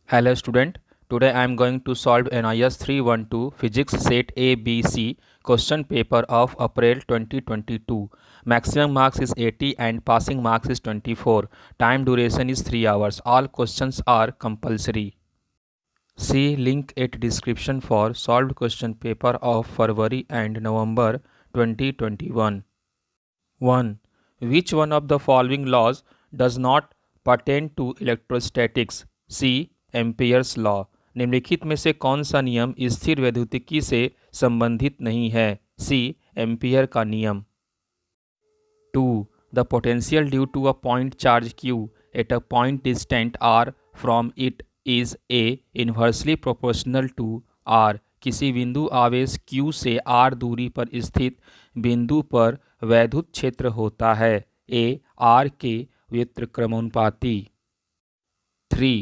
Hello student, today I am going to solve NIS 312 Physics Set ABC question paper of April 2022. Maximum marks is 80 and passing marks is 24. Time duration is 3 hours. All questions are compulsory. See link at description for solved question paper of February and November 2021. 1. Which one of the following laws does not pertain to electrostatics? C. Ampere's law. निम्नलिखित में से कौन सा नियम स्थिर वैद्युतिकी से संबंधित नहीं है? सी. एम्पियर का नियम। 2. The potential due to a point charge Q at a point distant R from it is A inversely proportional to R। किसी बिंदु आवेश Q से R दूरी पर स्थित बिंदु पर वैद्युत क्षेत्र होता है A R के व्युत्क्रमानुपाती। 3.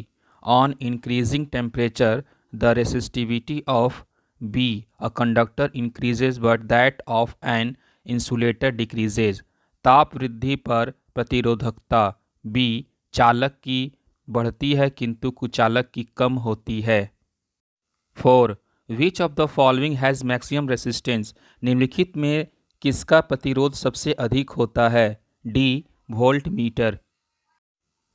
On increasing temperature, the resistivity of B, a conductor, increases but that of an insulator decreases. ताप वृद्धि पर प्रतिरोधकता B चालक की बढ़ती है किंतु कुचालक की कम होती है। 4. Which of the following has maximum resistance? निम्नलिखित में किसका प्रतिरोध सबसे अधिक होता है? D. Volt meter.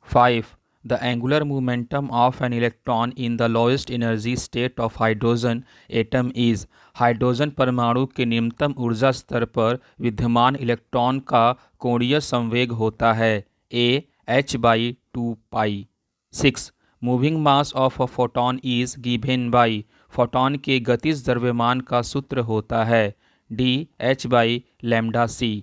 5. The angular momentum of an electron in the lowest energy state of hydrogen atom is। Hydrogen परमाणु के निम्नतम ऊर्जा स्तर पर विद्यमान इलेक्ट्रॉन का कोणीय संवेग होता है A h/2 pi. 6. Moving mass of a photon is given by. Photon के गतिज द्रव्यमान का सूत्र होता है D h/λc।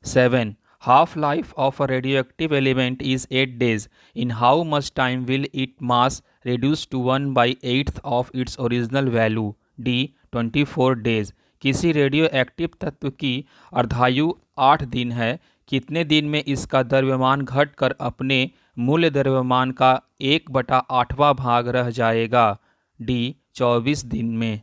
7. Half-life of a radioactive element is 8 days. In how much time will its mass reduce to 1/8 of its original value? D. 24 days. किसी radioactive तत्व की अर्धायु 8 दिन है। कितने दिन में इसका द्रव्यमान घटकर अपने मूल द्रव्यमान का 1/8वां भाग रह जाएगा? D. 24 दिन में।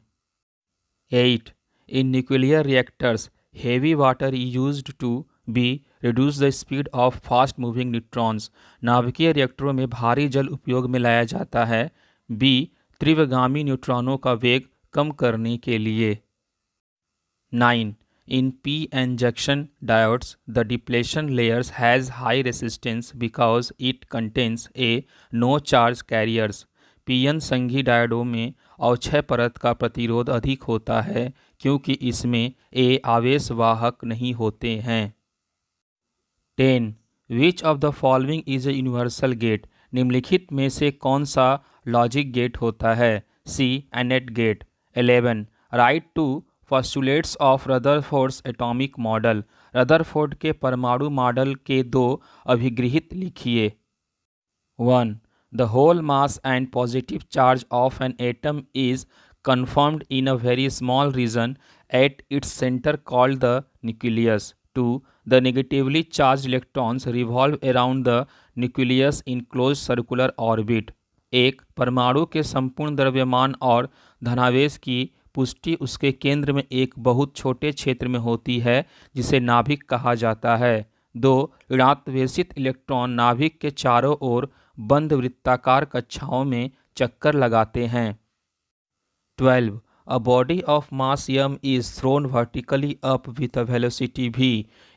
8. In nuclear reactors, heavy water is used to B. reduce the speed of fast moving neutrons। नाभिकीय रिएक्टरों में भारी जल उपयोग में लाया जाता है B. तीव्रगामी न्यूट्रॉनों का वेग कम करने के लिए। 9. In p-n junction diodes, the depletion layers has high resistance because it contains A. no charge carriers। pn संघी डायोडों में अवक्षय परत का प्रतिरोध अधिक होता है क्योंकि इसमें A. आवेश वाहक नहीं होते हैं। 10. Which of the following is a universal gate? निम्नलिखित में से कौन सा लॉजिक गेट होता है? C. AND gate. 11. Write two postulates of Rutherford's atomic model। Rutherford के परमाणु मॉडल के 2 अभिगृहित लिखिए। 1. The whole mass and positive charge of an atom is confined in a very small region at its center called the nucleus। 2. The negatively charged electrons revolve around the nucleus in closed circular orbit। एक परमाणु के संपूर्ण द्रव्यमान और धनावेश की पुष्टि उसके केंद्र में एक बहुत छोटे क्षेत्र में होती है जिसे नाभिक कहा जाता है। 2. ऋणात्वेशित इलेक्ट्रॉन नाभिक के चारों ओर बंद वृत्ताकार कक्षाओं में चक्कर लगाते हैं। 12. A body of mass m is thrown vertically up with a velocity v.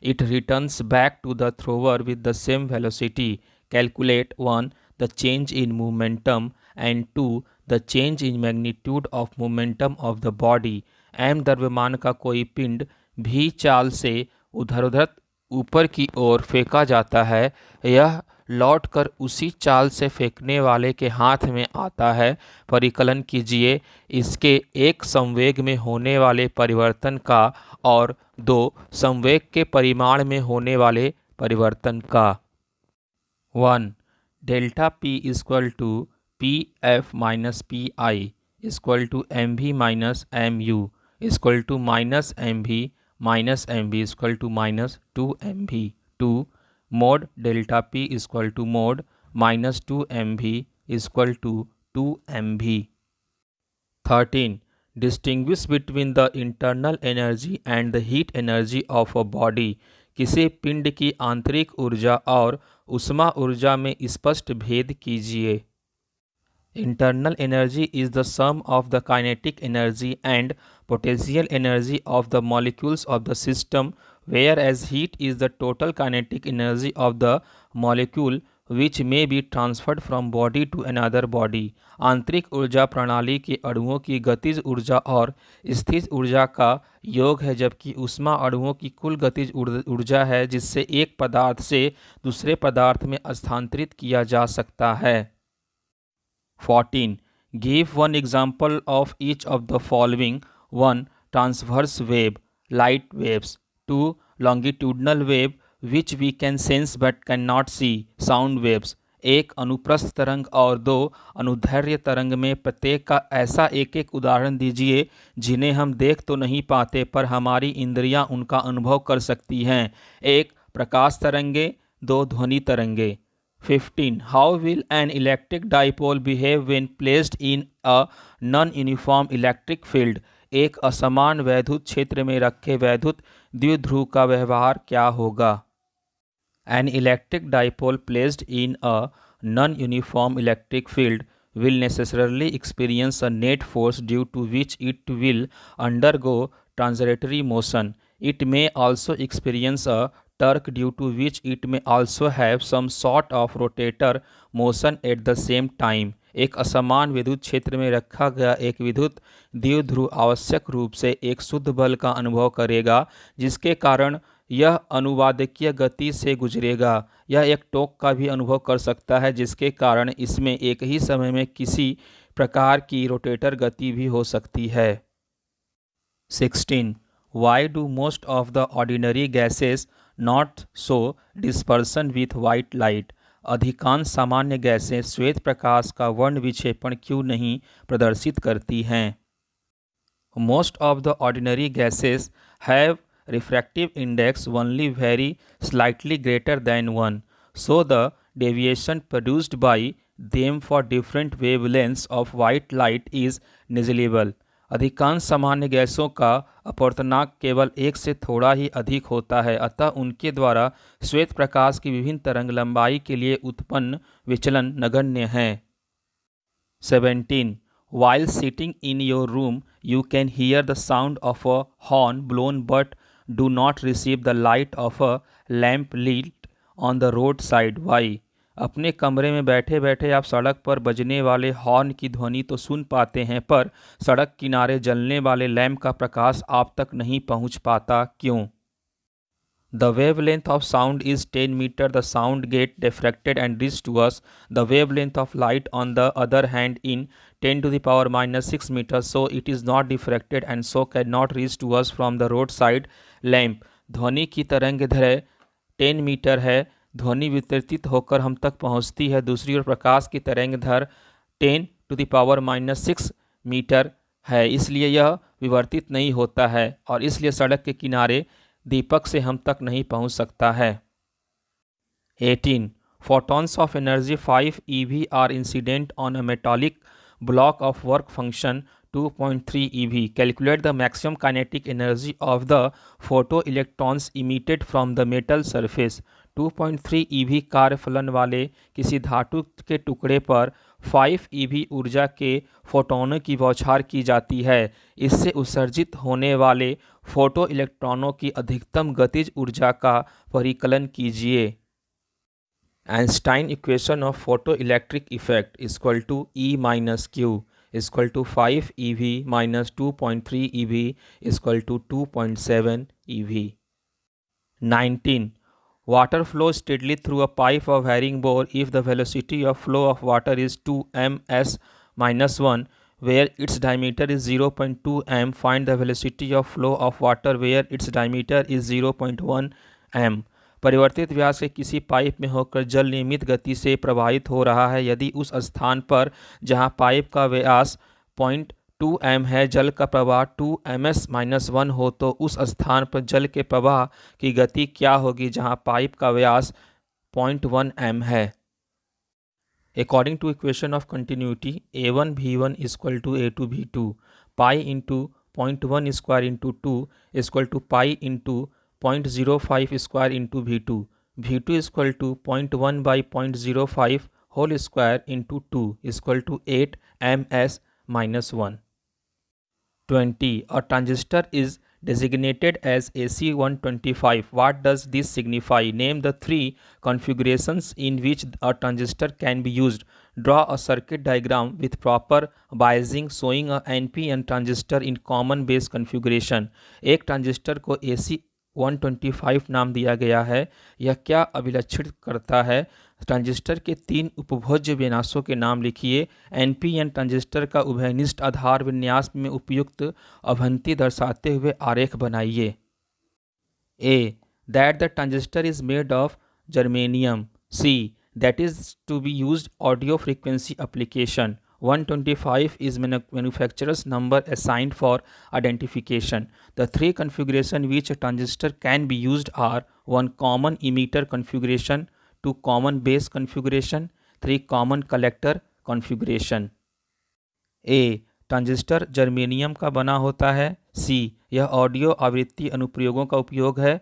It returns back to the thrower with the same velocity. Calculate 1. The change in momentum and 2. The change in magnitude of momentum of the body। m द्रव्यमान का कोई पिंड v चाल से उधर ऊपर की ओर फेंका जाता है। यह लौटकर उसी चाल से फेंकने वाले के हाथ में आता है। परिकलन कीजिए इसके 1 संवेग में होने वाले परिवर्तन का और 2 संवेग के परिमाण में होने वाले परिवर्तन का। 1. Delta P equal to PF minus PI equal to MV minus MU equal to minus MV minus MV equal to minus 2MV। 2. Mod delta P equal to mod minus 2MV equal to 2MV। 13. Distinguish between the internal energy and the heat energy of a body. किसी पिंड की आंतरिक ऊर्जा और उष्मा ऊर्जा में स्पष्ट भेद कीजिए। Internal energy is the sum of the kinetic energy and potential energy of the molecules of the system, whereas heat is the total kinetic energy of the molecule which may be transferred from body to another body. आंतरिक ऊर्जा प्रणाली के अणुओं की गतिज ऊर्जा और स्थिर ऊर्जा का योग है, जबकि ऊष्मा अणुओं की कुल गतिज ऊर्जा है जिससे एक पदार्थ से दूसरे पदार्थ में स्थानांतरित किया जा सकता है। 14. Give one example of each of the following. 1. Transverse wave, light waves. 2. Longitudinal wave, which we can sense but cannot see, sound waves. एक अनुप्रस्थ तरंग और दो अनुदैर्ध्य तरंग में प्रत्येक का ऐसा एक एक उदाहरण दीजिए जिन्हें हम देख तो नहीं पाते पर हमारी इंद्रियां उनका अनुभव कर सकती हैं। 1. प्रकाश तरंगे, 2. ध्वनि तरंगे। 15. How will an electric dipole behave when placed in a non-uniform electric field? एक असमान वैद्युत क्षेत्र में रखे वैद्युत द्विध्रुव का व्यवहार क्या होगा? An electric dipole placed in a non-uniform electric field will necessarily experience a net force due to which it will undergo translatory motion. It may also experience a torque due to which it may also have some sort of rotator motion at the same time. एक असमान विद्युत क्षेत्र में रखा गया एक विद्युत द्विध्रुव आवश्यक रूप से एक शुद्ध बल का अनुभव करेगा जिसके कारण यह अनुवादकीय गति से गुजरेगा। यह एक टॉर्क का भी अनुभव कर सकता है जिसके कारण इसमें एक ही समय में किसी प्रकार की रोटेटर गति भी हो सकती है। 16. Why do most of the ordinary gases not show dispersion with white light? अधिकांश सामान्य गैसें श्वेत प्रकाश का वर्ण विक्षेपण क्यों नहीं प्रदर्शित करती हैं? Most of the ordinary gases have refractive index only very slightly greater than 1, so the deviation produced by them for different wavelengths of white light is negligible. अधिकांश सामान्य गैसों का अपवर्तनांक केवल 1 से थोड़ा ही अधिक होता है, अतः उनके द्वारा श्वेत प्रकाश की विभिन्न तरंग लंबाई के लिए उत्पन्न विचलन नगण्य हैं। 17. While sitting in your room, you can hear the sound of a horn blown but do not receive the light of a lamp lit on the roadside. Why? अपने कमरे में बैठे बैठे आप सड़क पर बजने वाले हॉर्न की ध्वनि तो सुन पाते हैं पर सड़क किनारे जलने वाले लैंप का प्रकाश आप तक नहीं पहुंच पाता। क्यों? The wavelength of sound is 10 meter. The sound get diffracted and reach to us. The wavelength of light on the other hand in 10 to the power minus 6 meters, so it is not diffracted and so cannot reach to us from the roadside lamp. ध्वनि की तरंगदैर्घ्य 10 metre है। ध्वनि वितरित होकर हम तक पहुंचती है। दूसरी ओर प्रकाश की तरंगदैर्घ्य 10 to the power minus 6 metre है, इसलिए यह विवर्तित नहीं होता है और इसलिए सड़क के किनारे दीपक से हम तक नहीं पहुंच सकता है। 18. Photons of energy 5 eV are incident on a metallic block of work function 2.3 eV. Calculate the maximum kinetic energy of the photoelectrons emitted from the metal surface. 2.3 eV कार्यफलन वाले किसी धातु के टुकड़े पर 5 eV ऊर्जा के फोटोनों की बौछार की जाती है। इससे उत्सर्जित होने वाले फोटो इलेक्ट्रॉनों की अधिकतम गतिज ऊर्जा का परिकलन कीजिए। Einstein equation of photo electric effect equal to E minus Q equal to 5 eV minus 2.3 eV equal to 2.7 eV। 19. Water flows steadily through a pipe of varying bore if the velocity of flow of water is 2 ms minus 1 where its diameter is 0.2 m. Find the velocity of flow of water where its diameter is 0.1 m. परिवर्तित व्यास के किसी pipe में होकर जल नियमित गति से प्रवाहित हो रहा है। यदि उस स्थान पर जहां पाइप का व्यास 0.2 m है जल का प्रवाह 2 ms-1 हो तो उस स्थान पर जल के प्रवाह की गति क्या होगी जहां पाइप का व्यास 0.1 m है। According to equation of continuity, A1 V1 equal to A2 V2, pi into 0.1 square into 2 equal to pi into 0.05 square into V2. V2 equal to 0.1 by 0.05 whole square into 2 is equal to 8 ms minus 1. 20. A transistor is designated as AC125. What does this signify? Name the three configurations in which a transistor can be used. Draw a circuit diagram with proper biasing showing a NPN transistor in common base configuration. एक transistor को AC125 नाम दिया गया है। यह क्या अभिलक्षित करता है? ट्रांजिस्टर के तीन उपभोज्य विन्यासों के नाम लिखिए। एनपीएन ट्रांजिस्टर का उभयनिष्ठ आधार विन्यास में उपयुक्त अवंती दर्शाते हुए आरेख बनाइए। A. That the transistor is made of germanium. C. That is to be used audio frequency application. 125 is manufacturer's number assigned for identification. The three configuration which a transistor can be used are 1 common emitter configuration, 2 common base configuration, 3 common collector configuration. A. Transistor germanium का बना होता है। सी. यह audio आवृत्ति अनुप्रयोगों का उपयोग है।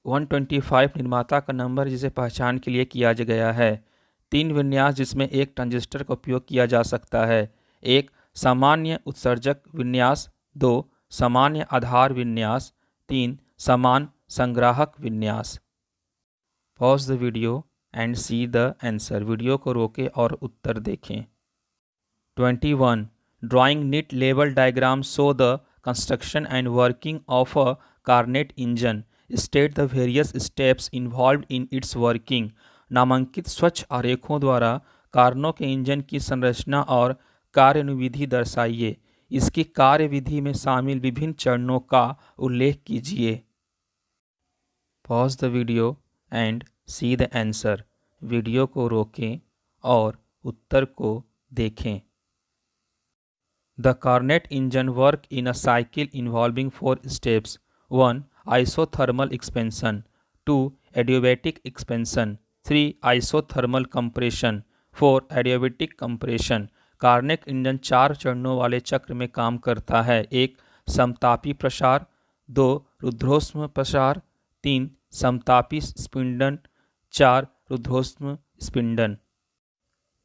125 निर्माता का नंबर जिसे पहचान के लिए किया गया है। 3 विन्यास जिसमें एक ट्रांजिस्टर का उपयोग किया जा सकता है। 1 सामान्य उत्सर्जक विन्यास, 2 सामान्य आधार विन्यास, 3 समान संग्राहक विन्यास। Pause the video and see the answer. Video को रोकें और उत्तर देखें। 21. ड्राइंग नीट लेवल diagram show the construction and working of a Carnot engine. State the various steps involved in its working. नामांकित स्वच्छ आरेखों द्वारा कार्नो के इंजन की संरचना और कार्यानुविधि दर्शाइए। इसकी कार्यविधि में शामिल विभिन्न चरणों का उल्लेख कीजिए। Pause the video and see the answer. Video को रोकें और उत्तर को देखें। The Carnot engine work in a cycle involving 4 steps. 1 isothermal expansion, 2 adiabatic expansion, 3 isothermal compression, 4 adiabatic compression. Carnot engine 4 चरणों वाले चक्र में काम करता है। 1 समतापी प्रसार, 2 रुद्धोष्म प्रसार, 3 समतापी स्पिंडन, 4 रुद्धोष्म स्पिंडन।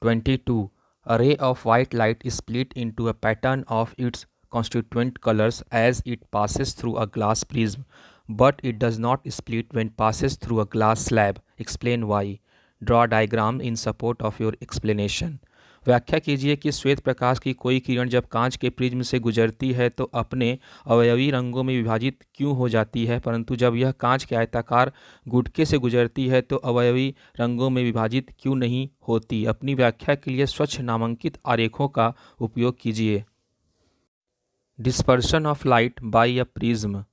22. A ray of white light is split into a pattern of its constituent colors as it passes through a glass prism, but it does not split when passes through a glass slab. Explain why. Draw a diagram in support of your explanation. व्याख्या कीजिए कि श्वेत प्रकाश की कोई किरण जब कांच के prism से गुजरती है तो अपने अवयवी रंगों में विभाजित क्यों हो जाती है, परंतु जब यह कांच के आयताकार गुटके से गुजरती है तो अवयवी रंगों में विभाजित क्यों नहीं होती। अपनी व्याख्या के लिए स्वच्छ नामांकित आरेखों का उपयोग कीजिए। Dispersion of light by a prism.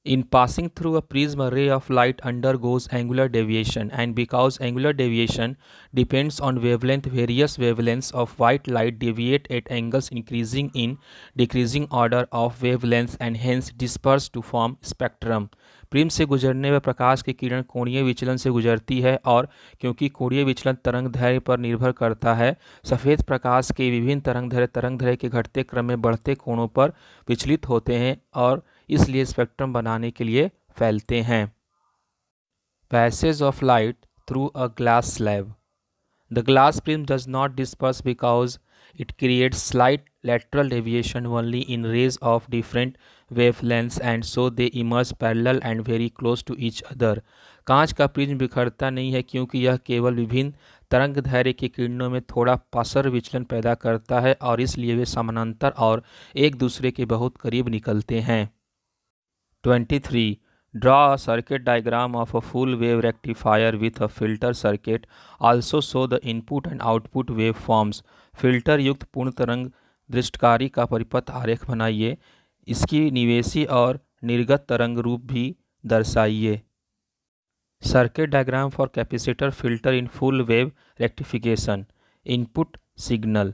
In passing through a prism, a ray of light undergoes angular deviation, and because angular deviation depends on wavelength, various wavelengths of white light deviate at angles increasing in decreasing order of wavelengths and hence disperse to form spectrum. Prism से गुजरने में प्रकाश की किरण कोणीय विचलन से गुजरती है और क्योंकि कोणीय विचलन तरंगदैर्घ्य पर निर्भर करता है, सफ़ेद प्रकाश के विभिन्न तरंगदैर्घ्य के घटते क्रम में बढ़ते कोणों पर विचलित होते हैं और इसलिए स्पेक्ट्रम बनाने के लिए फैलते हैं। Passage of light through a glass slab. The glass prism does not disperse because it creates slight lateral deviation only in rays of different wavelengths and so they emerge parallel and very close to each other. कांच का prism बिखरता नहीं है क्योंकि यह केवल विभिन्न तरंगदैर्घ्य की किरणों में थोड़ा पासर विचलन पैदा करता है और इसलिए वे समानांतर और एक दूसरे के बहुत करीब निकलते हैं। 23. Draw a circuit diagram of a full wave rectifier with a filter circuit. Also show the input and output waveforms. Filter युक्त पूर्ण तरंग दृष्टकारी का परिपथ आरेख बनाइए। इसकी निवेशी और निर्गत तरंग रूप भी दर्शाइए। Circuit diagram for capacitor filter in full wave rectification. Input signal,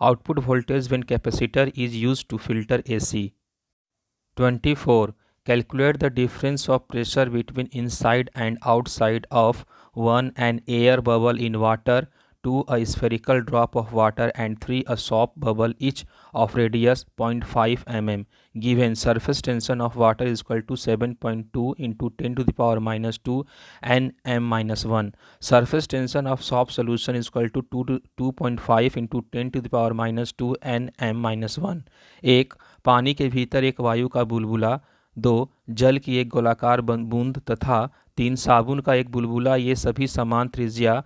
output voltage when capacitor is used to filter AC। 24. Calculate the difference of pressure between inside and outside of 1 an air bubble in water, 2 a spherical drop of water and 3 a soap bubble each of radius 0.5 mm. Given surface tension of water is equal to 7.2 into 10 to the power minus 2 nm minus 1. Surface tension of soap solution is equal to 2.5 into 10 to the power minus 2 nm minus 1. एक पानी के भीतर एक वायु का बुलबुला, 2 जल की एक गोलाकार बूंद तथा 3 साबुन का एक बुलबुला, ये सभी समान त्रिज्या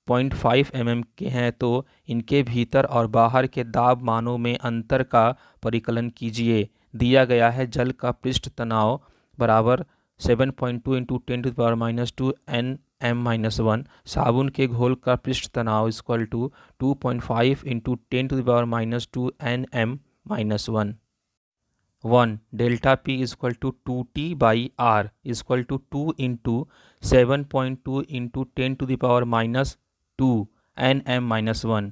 0.5 mm के हैं, तो इनके भीतर और बाहर के दाब मानों में अंतर का परिकलन कीजिए। दिया गया है जल का पृष्ठ तनाव बराबर 7.2 into 10 to the power minus 2 nm minus 1। साबुन के घोल का पृष्ठ तनाव equal to 2.5 into 10 to the power minus 2 nm minus 1। 1 delta P is equal to 2T by R is equal to 2 into 7.2 into 10 to the power minus 2 nm minus 1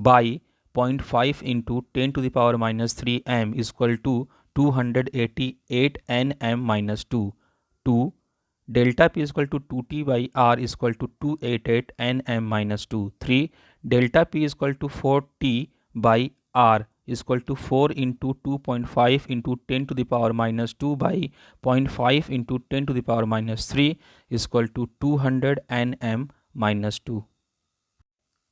by 0.5 into 10 to the power minus 3 m is equal to 288 nm minus 2. 2 delta P is equal to 2T by R is equal to 288 nm minus 2. 3 delta P is equal to 4T by R is equal to 4 into 2.5 into 10 to the power minus 2 by 0.5 into 10 to the power minus 3 is equal to 200 nm minus 2.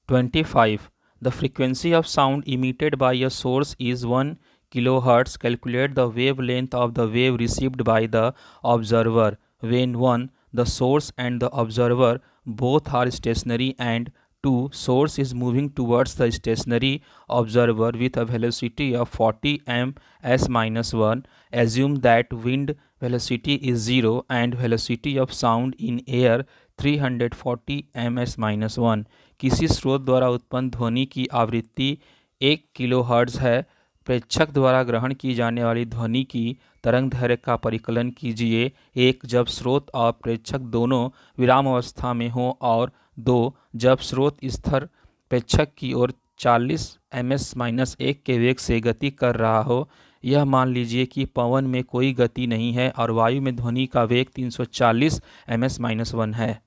25. The frequency of sound emitted by a source is 1 kilohertz. Calculate the wavelength of the wave received by the observer when 1. The source and the observer both are stationary, and 2. Source is moving towards the stationary observer with a velocity of 40 ms-1. Assume that wind velocity is 0 and velocity of sound in air 340 ms-1. किसी स्रोत द्वारा उत्पन्न ध्वनि की आवृत्ति 1 kilohertz है। प्रेक्षक द्वारा ग्रहण की जाने वाली ध्वनि की तरंग दैर्घ्य का परिकलन कीजिए। 1. जब स्रोत और प्रेक्षक दोनों विराम अवस्था में हो, और 2. जब स्रोत स्थिर प्रेक्षक की ओर 40 ms-1 के वेग से गति कर रहा हो। यह मान लीजिए कि पवन में कोई गति नहीं है और वायु में ध्वनि का वेग 340 ms-1 है।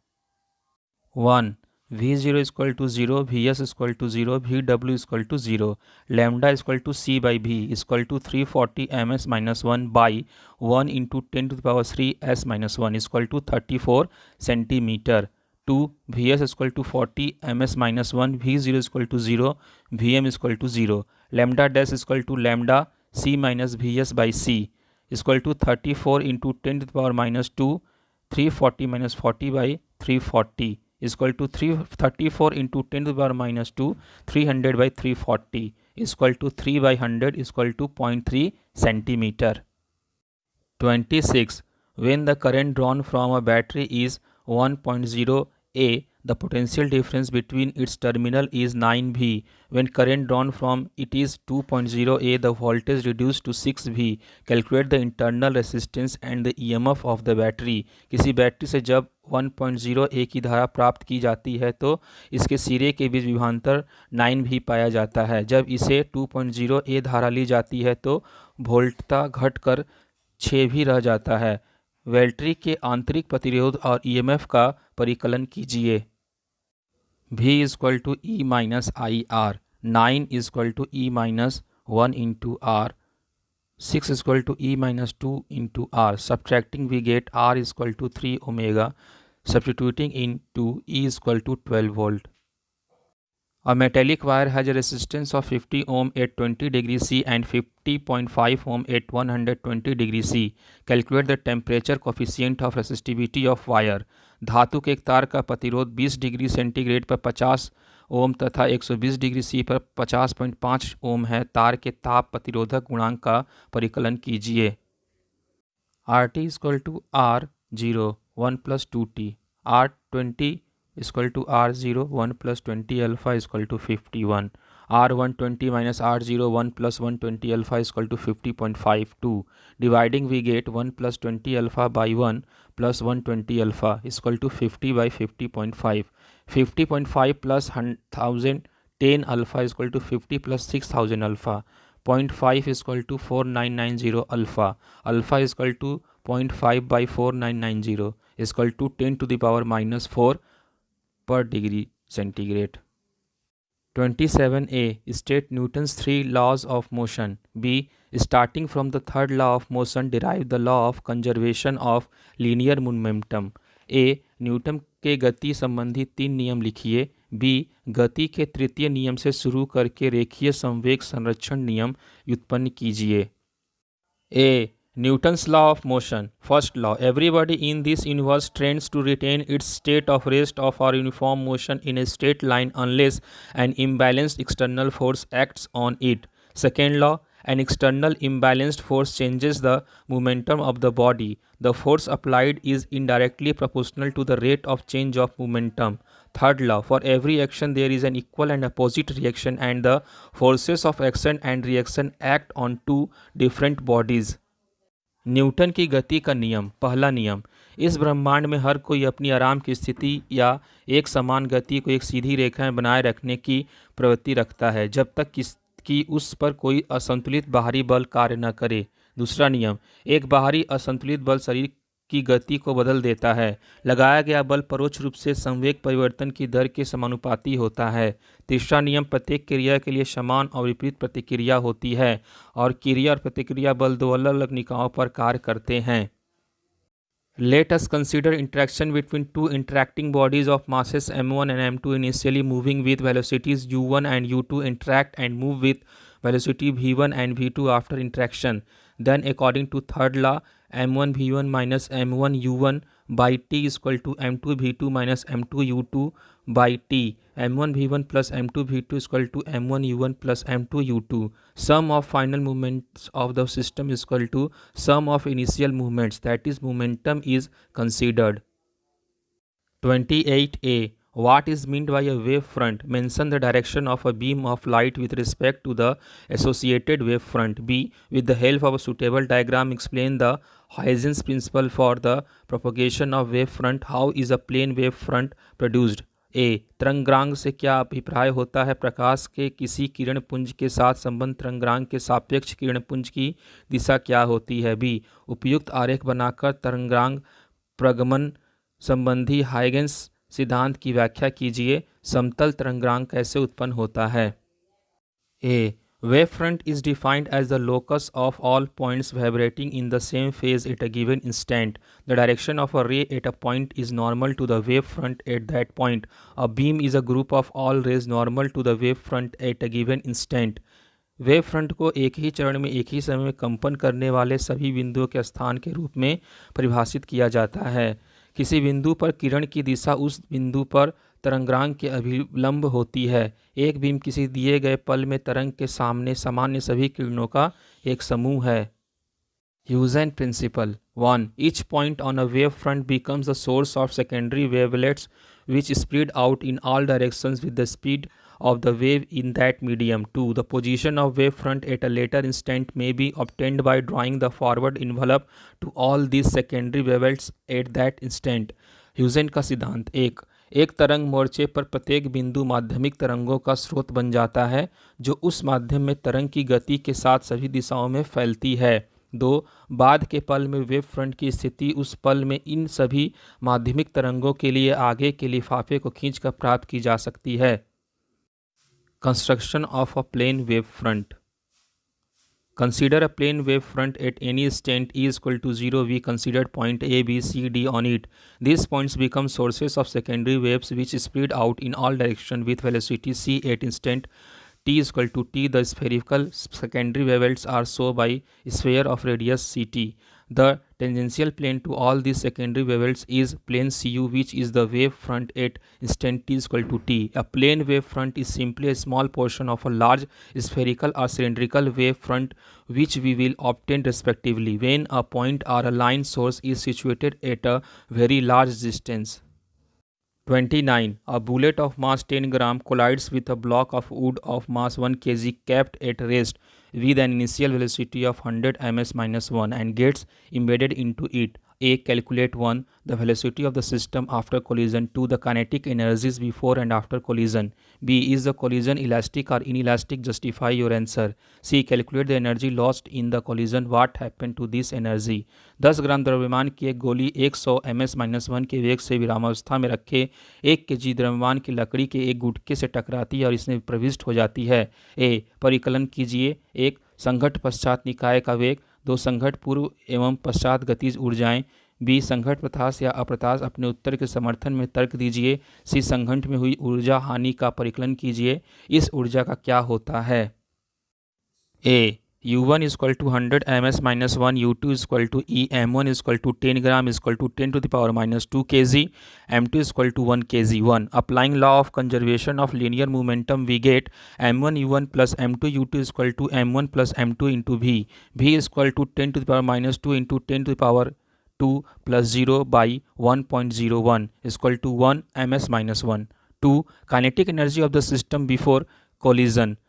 1. V0 is equal to 0, Vs is equal to 0, Vw is equal to 0. Lambda is equal to C by V is equal to 340 ms-1 by 1 into 10 to the power 3 s-1 is equal to 34 centimeter. 2. Vs is equal to 40 ms-1, V0 is equal to 0, Vm is equal to 0. Lambda dash is equal to lambda C minus Vs by C is equal to 34 into 10 to the power minus 2, 340 minus 40 by 340 is equal to 34 into 10 to the power minus 2, 300 by 340 is equal to 3 by 100 is equal to 0.3 centimeter. 26. When the current drawn from a battery is 1.0 A, the potential difference between its terminal is 9 V. When current drawn from it is 2.0 A, the voltage reduced to 6 V. Calculate the internal resistance and the EMF of the battery. किसी battery से जब 1.0 A की धारा प्राप्त की जाती है तो इसके सिरे के बीच विभवांतर 9 V पाया जाता है। जब इसे 2.0 A धारा ली जाती है तो वोल्टता घटकर 6 V रह जाता है। बैटरी के आंतरिक प्रतिरोध और EMF का परिकलन कीजिए। V is equal to E minus IR, 9 is equal to E minus 1 into R, 6 is equal to E minus 2 into R. Subtracting we get R is equal to 3 omega. Substituting into E is equal to 12 volt. A metallic wire has a resistance of 50 ohm at 20 degree C and 50.5 ohm at 120 degree C. Calculate the temperature coefficient of resistivity of wire. धातु के एक तार का प्रतिरोध 20 degree centigrade पर 50 ओम तथा 120 degree C पर 50.5 ओम है। तार के ताप प्रतिरोधक गुणांक का परिकलन कीजिए। RT is equal to R0 1 plus 2T, R20 is equal to R0 1 plus 20 alpha is equal to 51. R120 minus R0 1 plus 120 alpha is equal to 50.52. Dividing we get 1 plus 20 alpha by 1 plus 120 alpha is equal to 50 by 50.5. 50.5 plus 1010 alpha is equal to 50 plus 6000 alpha. 0.5 is equal to 4990 alpha. Alpha is equal to 0.5 by 4990 is equal to 10 to the power minus 4 per degree centigrade. 27A. State Newton's three laws of motion. B. Starting from the third law of motion, derive the law of conservation of linear momentum. A. Newton के गति संबंधी तीन नियम लिखिए. B. गति के तृतीय नियम से शुरू करके रेखीय संवेग संरक्षण नियम व्युत्पन्न कीजिए. A. Newton's law of motion. First law. Everybody in this universe tends to retain its state of rest of or uniform motion in a straight line unless an imbalanced external force acts on it. Second law. An external imbalanced force changes the momentum of the body. The force applied is indirectly proportional to the rate of change of momentum. Third law. For every action there is an equal and opposite reaction, and the forces of action and reaction act on two different bodies. Newton की गति का नियम. पहला नियम. इस ब्रह्मांड में हर कोई अपनी आराम की स्थिति या एक समान गति को एक सीधी रेखा में बनाए रखने की प्रवृत्ति रखता है जब तक कि उस पर कोई असंतुलित बाहरी बल कार्य न करे. दूसरा नियम. एक बाहरी असंतुलित बल शरीर की गति को बदल देता है. लगाया गया बल परोक्ष रूप से संवेग परिवर्तन की दर के समानुपाती होता है. तीसरा नियम. प्रत्येक क्रिया के लिए समान और विपरीत प्रतिक्रिया होती है और क्रिया और प्रतिक्रिया बल दो अलग अलग निकायों पर कार्य करते हैं. Let us consider interaction between two interacting bodies of masses m1 and m2 initially moving with velocities u1 and u2 interact and move with velocity v1 and v2 after interaction. Then according to third law, m1 v1 minus m1 u1 by t is equal to m2 v2 minus m2 u2 by t. m1 v1 plus m2 v2 is equal to m1 u1 plus m2 u2. Sum of final movements of the system is equal to sum of initial movements, that is momentum is considered. 28A. What is meant by a wave front? Mention the direction of a beam of light with respect to the associated wave front. B. With the help of a suitable diagram, explain the Huygens principle for the propagation of wave front. How is a plane wave front produced? A. तरंगांग से क्या अभिप्राय होता है? प्रकाश के किसी किरण पुंज के साथ संबंध तरंगांग के सापेक्ष किरण पुंज की दिशा क्या होती है? B. उपयुक्त आरेख बनाकर तरंगांग प्रगमन संबंधी हाइगेंस सिद्धांत की व्याख्या कीजिए. समतल तरंगांग कैसे उत्पन्न होता है? A. Wave front is defined as the locus of all points vibrating in the same phase at a given instant. The direction of a ray at a point is normal to the wave front at that point. A beam is a group of all rays normal to the wave front at a given instant. Wave front को एक ही चरण में एक ही समय में कंपन करने वाले सभी बिंदुओं के स्थान के रूप में परिभाषित किया जाता है. किसी बिंदु पर किरण की दिशा उस बिंदु पर तरंगांग के अभिलंब होती है. एक बीम किसी दिए गए पल में तरंग के सामने सामान्य सभी किरणों का एक समूह है. Huygens principle. 1. Each point on a wave front becomes the source of secondary wavelets which spread out in all directions with the speed of the wave in that medium. 2. The position of wave front at a later instant may be obtained by drawing the forward envelope to all these secondary wavelets at that instant. Huygens का सिद्धांत. एक तरंग मोर्चे पर प्रत्येक बिंदु माध्यमिक तरंगों का स्रोत बन जाता है जो उस माध्यम में तरंग की गति के साथ सभी दिशाओं में फैलती है. 2. बाद के पल में वेव फ्रंट की स्थिति उस पल में इन सभी माध्यमिक तरंगों के लिए आगे के लिफाफे को खींचकर प्राप्त की जा सकती है. Construction of a plane wave front. Consider a plane wave front at any instant E is equal to 0. We considered point A, B, C, D on it. These points become sources of secondary waves which spread out in all directions with velocity c at instant t is equal to t. The spherical secondary wavelets are so by sphere of radius ct. The tangential plane to all these secondary wavelets is plane cu, which is the wave front at instant t is equal to t. A plane wave front is simply a small portion of a large spherical or cylindrical wave front which we will obtain respectively when a point or a line source is situated at a very large distance. 29. A bullet of mass 10 gram collides with a block of wood of mass 1 kg kept at rest with an initial velocity of 100 ms-1 and gets embedded into it. A. Calculate 1. The velocity of the system after collision. 2. The kinetic energies before and after collision. B. Is the collision elastic or inelastic? Justify your answer. C. Calculate the energy lost in the collision. What happened to this energy? 10 ग्राम द्रव्यमान की एक गोली 100 ms-1 के वेग से विरामावस्था में रखे 1 kg द्रव्यमान की लकड़ी के एक गुटके से टकराती है और इसमें प्रविष्ट हो जाती है। A. परिकलन कीजिए। 1. संघट्ट पश्चात निकाय का वेग। 2. संघट्ट पूर्व एवं पश्चात गतिज ऊर्जाएं। बी. संघट्ट प्रत्याश या अप्रत्याश। अपने उत्तर के समर्थन में तर्क दीजिए। सी. संघट्ट में हुई ऊर्जा हानि का परिकलन कीजिए। इस ऊर्जा का क्या होता है? A. U1 equal to 100 ms-1, U2 equal to E, M1 equal to 10 gram equal to 10 to the power -2 kg, M2 equal to 1 kg. 1. Applying law of conservation of linear momentum, we get M1 U1 plus M2 U2 equal to M1 plus M2 into V. V equal to 10 to the power -2 into 10 to the power 2 plus 0 by 1.01 equal to 1 ms-1. 2. Kinetic energy of the system before collision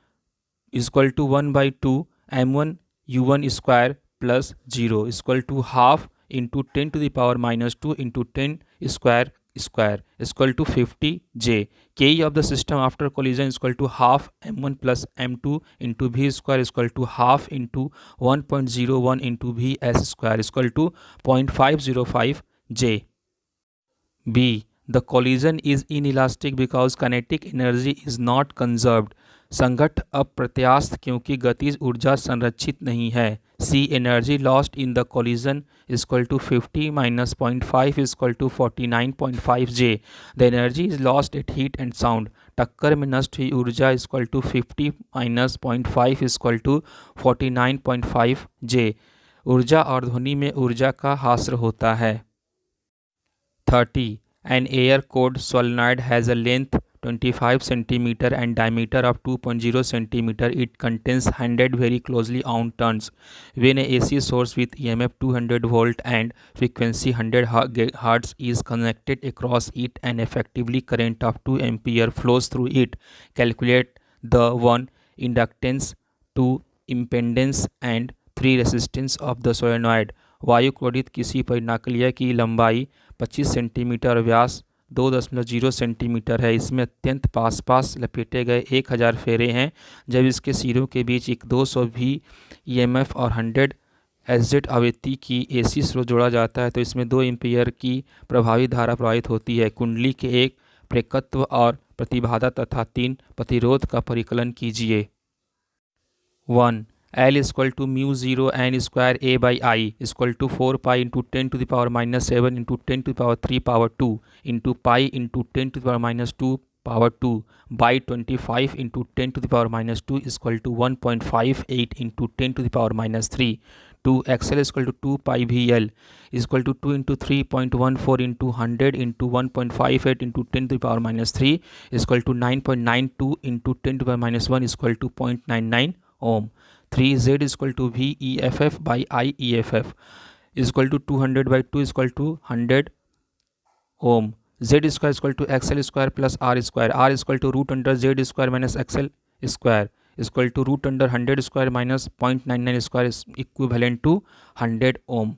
equal to 1 by 2 m1 u1 square plus 0 equal to half into 10 to the power -2 into 10 square equal to 50 J. Ke of the system after collision is equal to half m1 plus m2 into v square is equal to half into 1.01 into v s square is equal to 0.505 J. B. The collision is inelastic because kinetic energy is not conserved. संघट्ट अप्रत्यास्थ क्योंकि गतिज ऊर्जा संरक्षित नहीं है। सी. Energy lost in the collision equal to 50 minus 0.5 equal to 49.5 J. The energy is lost at heat and sound. टक्कर में नष्ट हुई ऊर्जा equal to 50 minus 0.5 equal to 49.5 J. ऊर्जा और ध्वनि में ऊर्जा का हास्र होता है। 30. An air cooled solenoid has a length 25 cm and diameter of 2.0 cm. It contains 100 very closely wound turns. When a AC source with EMF 200 volt and frequency 100 Hz is connected across it, an effectively current of 2 ampere flows through it. Calculate the 1. Inductance, 2. Impedance and 3. Resistance of the solenoid. वायु क्रोडित किसी परिनाकलिया की लंबाई 25 centimetre, व्यास 2.0 centimetre है। इसमें अत्यंत पास लपेटे गए 1000 फेरे हैं। जब इसके सिरों के बीच एक 200 भी EMF और 100 SZ आवृत्ति की AC स्रोत जोड़ा जाता है तो इसमें 2 एम्पियर की प्रभावी धारा प्रवाहित होती है। कुंडली के 1 प्रेरकत्व और प्रतिबाधा तथा 3 प्रतिरोध का परिकलन कीजिए। 1. L equal to mu 0 n square A by I equal to 4 pi into 10 to the power -7 into 10 to the power 3 power 2 into pi into 10 to the power -2 power 2 by 25 into 10 to the power -2 equal to 1.58 into 10 to the power -3. 2. XL equal to 2 pi VL equal to 2 into 3.14 into 100 into 1.58 into 10 to the power -3 equal to 9.92 into 10 to the power -1 equal to 0.99 ohm. 3. Z equal to V EFF by I EFF equal to 200 by 2 equal to 100 ohm. Z square equal to XL square plus R square, R equal to root under Z square minus XL square equal to root under 100 square minus 0.99 square equivalent to 100 ohm.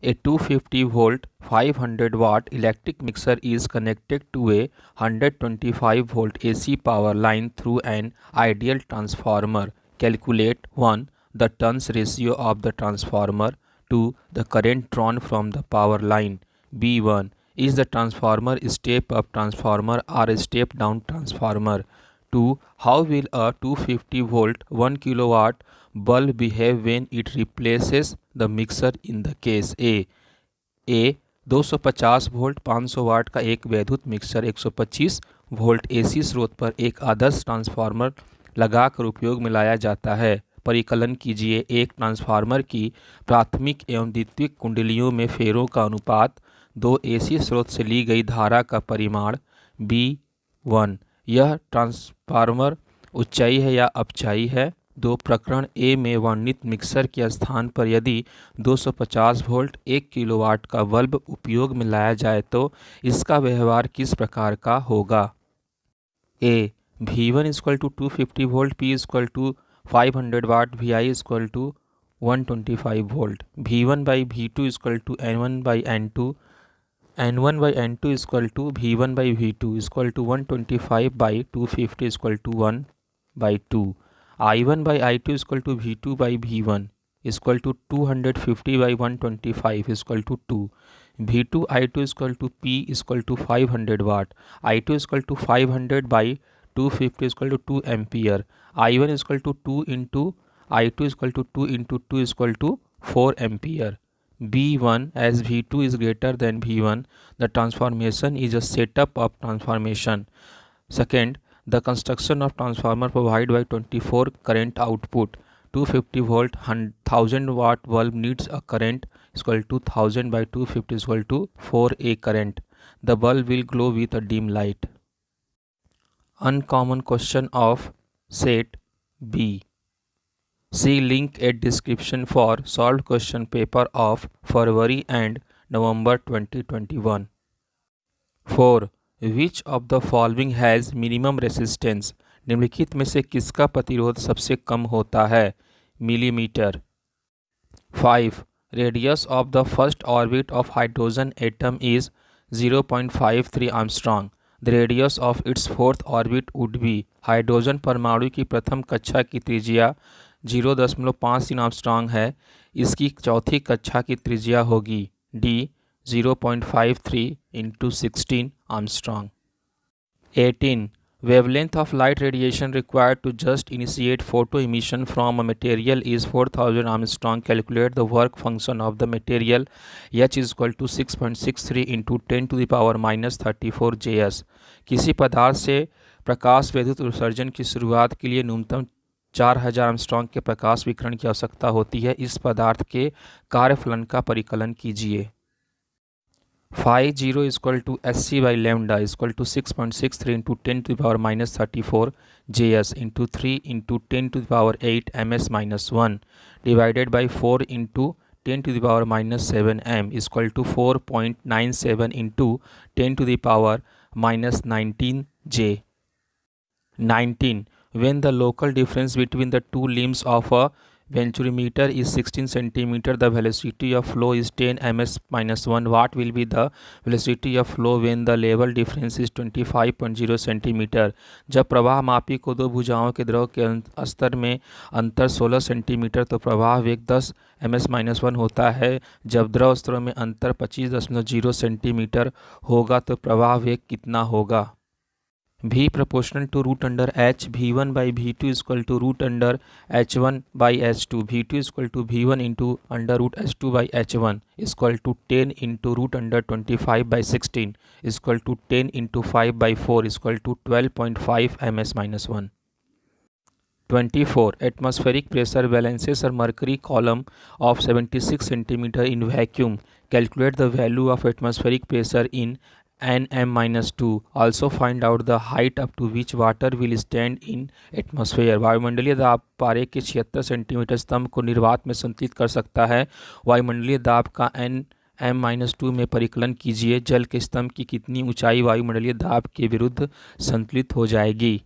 A 250 volt 500 watt electric mixer is connected to a 125 volt AC power line through an ideal transformer. Calculate 1. The turns ratio of the transformer. 2. The current drawn from the power line. B1. Is the transformer a step up transformer or a step down transformer? 2. How will a 250 volt 1 kilowatt bulb behave when it replaces the mixer in the case? A 250 volt 500 वाट का एक वैद्युत mixer 125 volt AC स्रोत पर एक आदर्श transformer लगाकर उपयोग में लाया जाता है। परिकलन कीजिए। एक ट्रांसफार्मर की प्राथमिक एवं द्वितीयक कुंडलियों में फेरों का अनुपात, 2 AC स्रोत से ली गई धारा का परिमाण। B1. यह ट्रांसफार्मर उच्चाई है या अपचाई है? 2. प्रकरण ए में वर्णित मिक्सर के स्थान पर यदि 250 वोल्ट 1 किलोवाट का बल्ब उपयोग में लाया जाए तो इसका व्यवहार किस प्रकार का होगा? A. V1 equal to 250 volt, P equal to 500 watt, VI equal to 125 volt. V1 by V2 is equal to N1 by N2. N1 by N2 is equal to V1 by V2 is equal to 125 by 250 is equal to 1 by 2. I1 by I2 is equal to V2 by V1 is equal to 250 by 125 is equal to 2. V2 I2 is equal to P is equal to 500 watt. I2 is equal to 500 by 250 is equal to 2 ampere. I1 is equal to 2 into I2 is equal to 2 into 2 is equal to 4 ampere. B1 as V2 is greater than V1, the transformation is a setup of transformation. Second, the construction of transformer provided by 24 current output. 250 volt 1000 watt bulb needs a current is equal to 1000 by 250 is equal to 4A current. The bulb will glow with a dim light. Uncommon question of set B. See link at description for solved question paper of February and November 2021. 4. Which of the following has minimum resistance? निम्नलिखित में से किसका प्रतिरोध सबसे कम होता है? Millimetre. 5. Radius of the first orbit of hydrogen atom is 0.53 Armstrong. The radius of its fourth orbit would be. Hydrogen परमाणु की प्रथम कक्षा की त्रिज्या 0.53 आर्मस्ट्रांग है. इसकी चौथी कक्षा की त्रिज्या होगी D 0.53 into 16 Armstrong. 18. Wavelength of light radiation required to just initiate photo emission from a material is 4000 Armstrong. Calculate the work function of the material. H is equal to 6.63 into 10 to the power minus 34 Js. किसी पदार्थ से प्रकाश विद्युत उत्सर्जन की शुरुआत के लिए न्यूनतम 4000 आर्मस्ट्रांग के प्रकाश विकिरण की आवश्यकता होती है. इस पदार्थ के कार्यफलन का परिकलन कीजिए. phi 0 is equal to Sc by lambda is equal to 6.63 into 10 to the power minus 34 Js into 3 into 10 to the power 8 ms minus 1 divided by 4 into 10 to the power minus 7 m is equal to 4.97 into 10 to the power minus 19 J. 19. When the local difference between the two limbs of a venturimeter is 16 centimeter, the velocity of flow is 10 ms minus 1. What will be the velocity of flow when the level difference is 25.0 centimeter? जब प्रवाह मापी को दो भुजाओं के द्रव के स्तर में अंतर 16 सेंटीमीटर तो प्रवाह वेग 10 ms minus 1 होता है. जब द्रव स्तरों में अंतर 25.0 सेंटीमीटर होगा तो प्रवाह वेग कितना होगा? V proportional to root under H. V1 by V2 is equal to root under H1 by H2. V2 is equal to V1 into under root H2 by H1 is equal to 10 into root under 25 by 16 is equal to 10 into 5 by 4 is equal to 12.5 ms minus 1. 24. Atmospheric pressure balances a mercury column of 76 centimeter in vacuum. Calculate the value of atmospheric pressure in Nm-2. Also find out the height up to which water will stand in atmosphere. वायुमंडलीय दाब पारे के 76 centimetre स्तंभ को निर्वात में संतुलित कर सकता है. वायुमंडलीय दाब का Nm-2 में परिकलन कीजिए. जल के स्तंभ की कितनी ऊंचाई वायुमंडलीय दाब के विरुद्ध संतुलित हो जाएगी?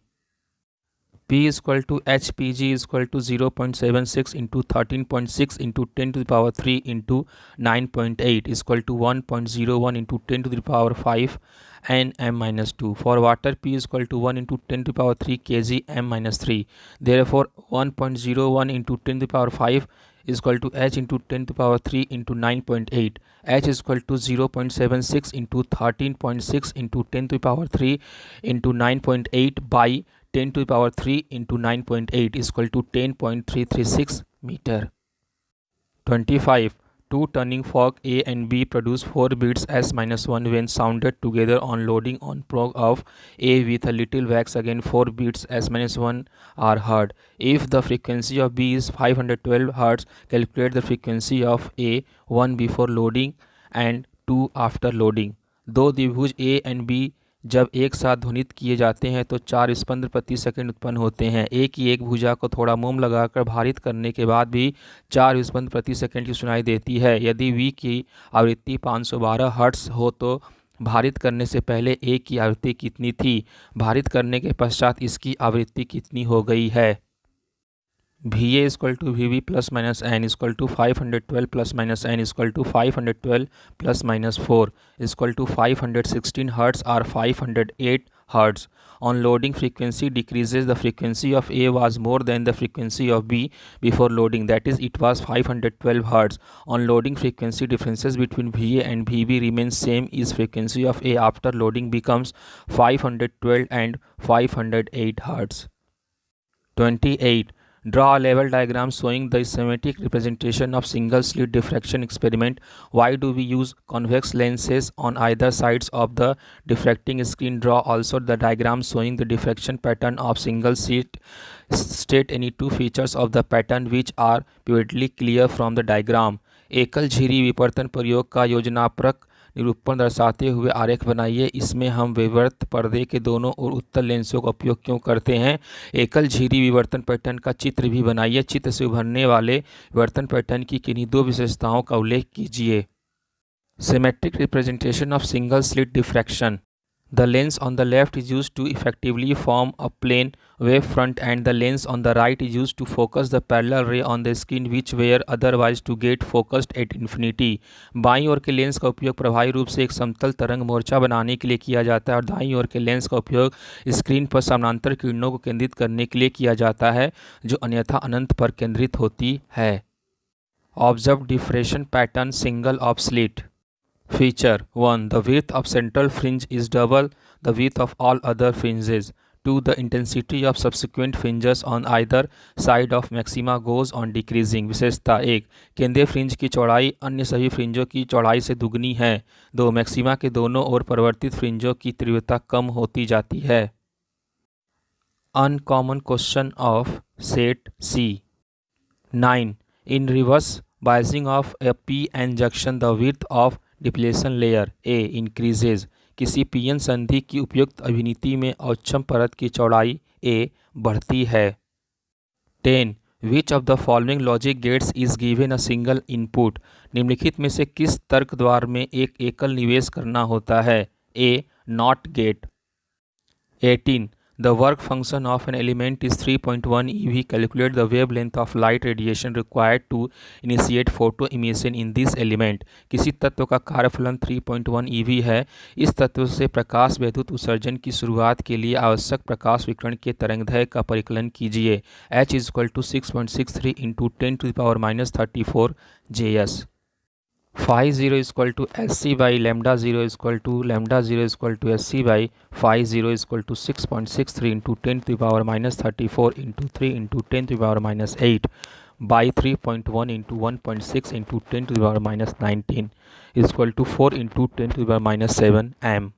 P is equal to HPG is equal to 0.76 into 13.6 into 10 to the power 3 into 9.8 is equal to 1.01 into 10 to the power 5 Nm minus 2. For water, P is equal to 1 into 10 to the power 3 kg m minus 3. Therefore, 1.01 into 10 to the power 5 is equal to H into 10 to the power 3 into 9.8. H is equal to 0.76 into 13.6 into 10 to the power 3 into 9.8 by 10 to the power 3 into 9.8 is equal to 10.336 meter. 25. Two turning fork A and B produce 4 beats S-1 when sounded together on loading on prog of A with a little wax. Again 4 beats S-1 are heard. If the frequency of B is 512 Hz, calculate the frequency of A 1 before loading and 2 after loading. दो द्विभुज A and B जब एक साथ ध्वनित किए जाते हैं तो 4 स्पंद प्रति second उत्पन्न होते हैं. एक ही एक भुजा को थोड़ा मोम लगाकर भारित करने के बाद भी 4 स्पंद प्रति सेकंड की सुनाई देती है. यदि V की आवृत्ति 512 हर्ट्ज हो तो भारित करने से पहले A की आवृत्ति कितनी थी? भारित करने के पश्चात इसकी आवृत्ति कितनी हो गई है? VA is equal to VB plus minus N is equal to 512 plus minus N is equal to 512 plus minus 4 is equal to 516 Hertz or 508 Hertz. On loading, frequency decreases. The frequency of A was more than the frequency of B before loading, that is it was 512 Hertz. On loading, frequency differences between VA and VB remains same is frequency of A after loading becomes 512 and 508 Hertz. 28. Draw a level diagram showing the schematic representation of single slit diffraction experiment. Why do we use convex lenses on either sides of the diffracting screen? Draw also the diagram showing the diffraction pattern of single slit. State any two features of the pattern which are vividly clear from the diagram. एकल झिरी विवर्तन प्रयोग का योजनापरक निरूपण दर्शाते हुए आरेख बनाइए। इसमें हम विवर्त पर्दे के दोनों ओर उत्तल लेंसों का उपयोग क्यों करते हैं। एकल झिरी विवर्तन पैटर्न का चित्र भी बनाइए। चित्र से उभरने वाले विवर्तन पैटर्न की किन्हीं दो विशेषताओं का उल्लेख कीजिए। Symmetric representation of single slit diffraction. The lens on the left is used to effectively form a plane wave front and the lens on the right is used to focus the parallel ray on the screen which were otherwise to get focused at infinity. बाईं ओर के lens का उपयोग प्रभावी रूप से एक समतल तरंग मोर्चा बनाने के लिए किया जाता है और दाईं ओर के लेंस का उपयोग स्क्रीन पर समानांतर किरणों को केंद्रित करने के लिए किया जाता है जो अन्यथा अनंत पर केंद्रित होती है। Observe diffraction pattern single of slit. Feature 1. The width of central fringe is double the width of all other fringes. 2. The intensity of subsequent fringes on either side of maxima goes on decreasing. विशेषता 1. केंद्रीय fringe की चौड़ाई अन्य सभी फ्रिंजों की चौड़ाई से दुगनी है। 2. मैक्सिमा के दोनों ओर परिवर्तित फ्रिंजों की तीव्रता कम होती जाती है। Uncommon question of set C. 9. In reverse biasing of a p-n junction, the width of depletion layer A increases. किसी पीएन संधि की उपयुक्त अभिनीति में औच्छम परत की चौड़ाई ए बढ़ती है। 10. Which of the following logic gates is given a single input. निम्नलिखित में से किस तर्क द्वार में एक एकल निवेश करना होता है। ए not gate. 18. The work function of an element is 3.1 eV. Calculate the wavelength of light radiation required to initiate photoemission in this element. किसी तत्व का कार्यफलन 3.1 eV है। इस तत्व से प्रकाश वैद्युत उत्सर्जन की शुरुआत के लिए आवश्यक प्रकाश विकिरण के तरंगदैर्घ्य का परिकलन कीजिए। H is equal to 6.63 into 10 to the power minus 34 JS. phi 0 is equal to SC by lambda 0 is equal to lambda 0 is equal to SC by phi 0 is equal to 6.63 into 10 to the power minus 34 into 3 into 10 to the power minus 8 by 3.1 into 1.6 into 10 to the power minus 19 is equal to 4 into 10 to the power minus 7 m.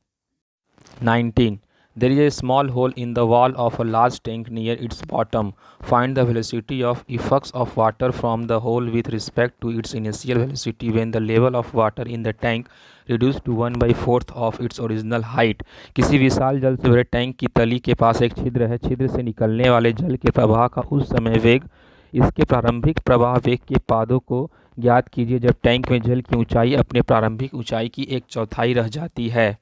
19. There is a small hole in the wall of a large tank near its bottom. Find the velocity of efflux of water from the hole with respect to its initial velocity when the level of water in the tank reduced to 1/4 of its original height. किसी विशाल जल से भरे tank की तली के पास एक छिद्र है। छिद्र से निकलने वाले जल के प्रवाह का उस समय वेग इसके प्रारंभिक प्रवाह वेग के पादों को ज्ञात कीजिए जब टैंक में जल की ऊंचाई अपने प्रारंभिक ऊंचाई की 1/4 रह जाती है।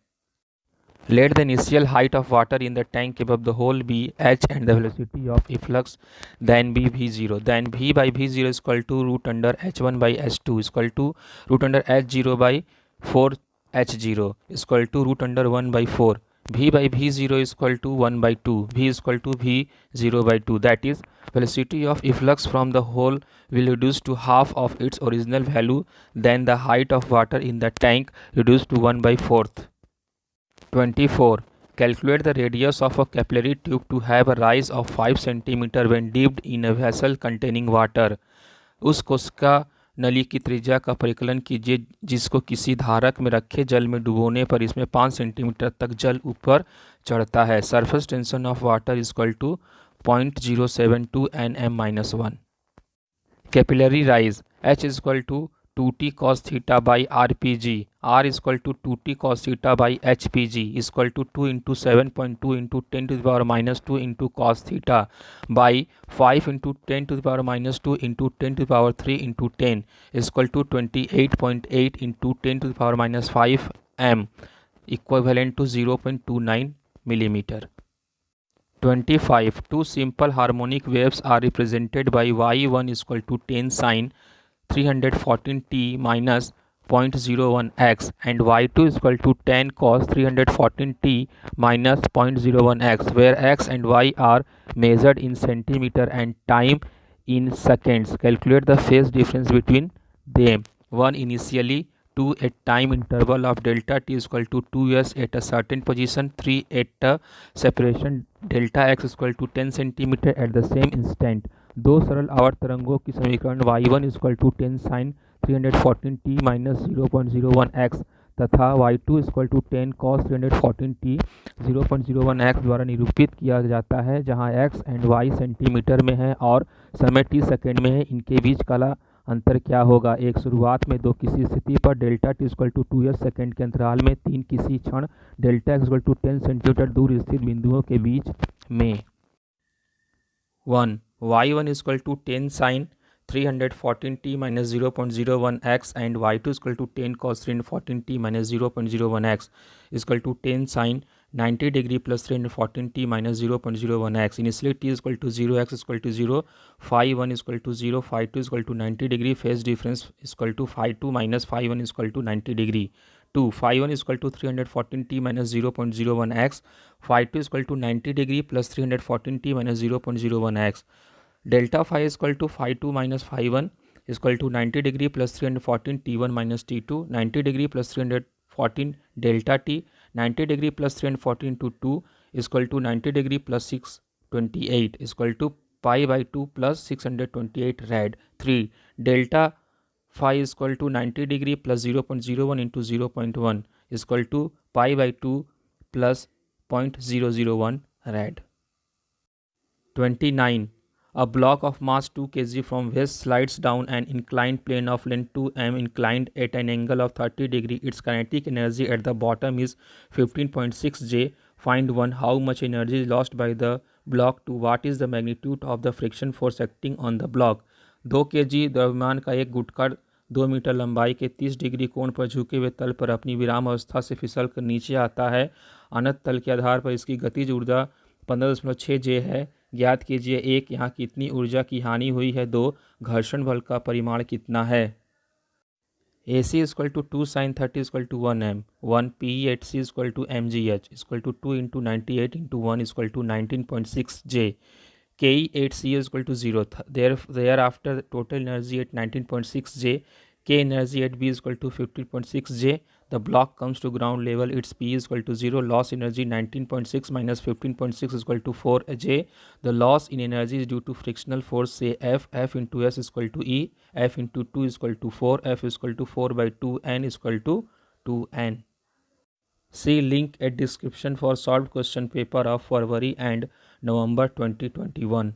Let the initial height of water in the tank above the hole be h and the velocity of efflux then be v0. Then v by v0 is equal to root under h1 by h2 is equal to root under h0 by 4 h0 is equal to root under 1 by 4. V by v0 is equal to 1 by 2. V is equal to v0 by 2. That is velocity of efflux from the hole will reduce to half of its original value. Then the height of water in the tank reduced to 1/4. 24. Calculate the radius of a capillary tube to have a rise of 5 cm when dipped in a vessel containing water. उस कोशिका नली की त्रिज्या का परिकलन कीजिए जिसको किसी धारक में रखे जल में डुबोने पर इसमें 5 सेंटीमीटर तक जल ऊपर चढ़ता है। Surface tension of water is equal to 0.072 Nm-1. Capillary rise H is equal to 2t cos theta by rpg. R is equal to 2t cos theta by hpg is equal to 2 into 7.2 into 10 to the power minus 2 into cos theta by 5 into 10 to the power minus 2 into 10 to the power 3 into 10 is equal to 28.8 into 10 to the power minus 5 m equivalent to 0.29 millimeter. 25. Two simple harmonic waves are represented by y1 is equal to 10 sine 314t minus 0.01x and y2 is equal to 10 cos 314t minus 0.01x, where x and y are measured in centimeter and time in seconds. Calculate the phase difference between them. 1 initially, 2 at time interval of delta t is equal to 2s at a certain position, 3 at a separation delta x is equal to 10 centimeter at the same instant. दो सरल आवर्त तरंगों की समीकरण y1 is equal to 10 sine 314t minus 0.01x तथा y2 is equal to 10 cos 314t 0.01x द्वारा निरूपित किया जाता है, जहां x एंड y सेंटीमीटर में है और समय t सेकेंड में है। इनके बीच का अंतर क्या होगा? एक, शुरुआत में 2 किसी स्थिति पर delta T equal to 2s second के अंतराल में, 3 किसी क्षण delta X equal to 10 centimetre दूर स्थित बिंदुओं के बीच में। 1. y1 is equal to 10 sin 314t minus 0.01x and y2 is equal to 10 cos 314t minus 0.01x is equal to 10 sin 90 degree plus 314t minus 0.01x. Initially t is equal to 0, x is equal to 0, phi 1 is equal to 0, phi 2 is equal to 90 degree. Phase difference is equal to phi 2 minus phi 1 is equal to 90 degree. 2. Phi 1 is equal to 314t minus 0.01x. Phi 2 is equal to 90 degree plus 314t minus 0.01x. Delta phi is equal to phi 2 minus phi 1 is equal to 90 degree plus 314 t1 minus t2. 90 degree plus 314 delta t. 90 degree plus 314 into 2 is equal to 90 degree plus 628 is equal to pi by 2 plus 628 rad. 3. Delta phi is equal to 90 degree plus 0.01 into 0.1 is equal to pi by 2 plus 0.001 rad. 29. A block of mass 2 kg from west slides down an inclined plane of length 2m inclined at an angle of 30 degree. Its kinetic energy at the bottom is 15.6 J. Find 1. How much energy is lost by the block? 2. What is the magnitude of the friction force acting on the block? 2 kg द्रव्यमान का एक गुटका 2 metre लंबाई के 30 degree कोण पर झुके हुए तल पर अपनी विराम अवस्था से फिसल कर नीचे आता है। अनंत तल के आधार पर इसकी गतिज ऊर्जा 15.6 J है। ज्ञात कीजिए 1. यहाँ कितनी ऊर्जा की हानि हुई है। 2. घर्षण बल का परिमाण कितना है। AC is equal to 2 sin 30 is equal to 1 m. 1. PE at C is equal to mgh is equal to 2 into 98 into 1 is equal to 19.6 J. KE at C is equal to 0. Thereafter total energy at 19.6 J. K energy at B is equal to 15.6 J. The block comes to ground level. Its P is equal to 0. Loss energy 19.6 minus 15.6 is equal to 4 J. The loss in energy is due to frictional force, say F. F into S is equal to E. F into 2 is equal to 4. F is equal to 4 by 2. N is equal to 2N. See link at description for solved question paper of February and November 2021.